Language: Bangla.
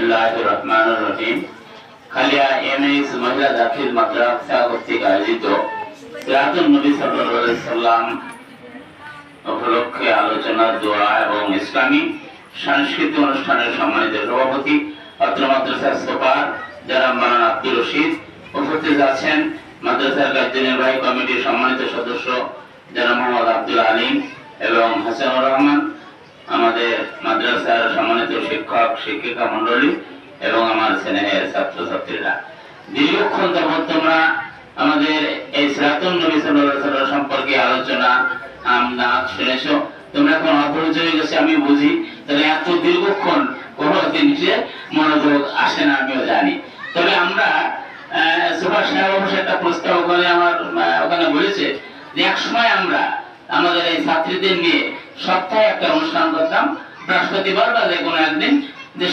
বিসমিল্লাহির রহমানির রহিম। খালিয়া এমএস মহিলা দাখিল মাদ্রাসা কর্তৃক আয়োজিত সিরাতুন নবী সাল্লাল্লাহু আলাইহি সাল্লাম উপলক্ষে আলোচনা, দোয়া এবং ইসলামী সাংস্কৃতিক অনুষ্ঠানের সম্মানিত সভাপতি অত্র মাদ্রাসার সুপার জনাব মাওলানা আব্দুর রশিদ, উপস্থিত আছেন মাদ্রাসার কার্যনির্বাহী কমিটির সম্মানিত সদস্য জনাব মোহাম্মদ আব্দুল আলিম এবং হাসানুর রহমান, আমাদের মাদ্রাসার সম্মানিত শিক্ষক শিক্ষিকা মন্ডলী এবং আমার স্নেহের ছাত্রছাত্রীরা। দীর্ঘক্ষণ যাবৎ তোমরা আমাদের এই সিরাতুন নবী সাল্লাল্লাহু আলাইহি ওয়াসাল্লাম সম্পর্কে আলোচনা আমদাদ শুনেছো। তোমরা এখন অপরিচয় হয়ে গেছে আমি বুঝি, তাহলে এত দীর্ঘক্ষণ কোনো জিনিসে মনোযোগ আসে না আমিও জানি। তবে আমরা সুভাষ সাহেব অবশ্যই একটা প্রস্তাব ওখানে বলেছে যে এক সময় আমরা আমাদের এই ছাত্রীদের নিয়ে সপ্তাহে একটা অনুষ্ঠান করতাম, বৃহস্পতিবার বা যে কোনো একদিন, যে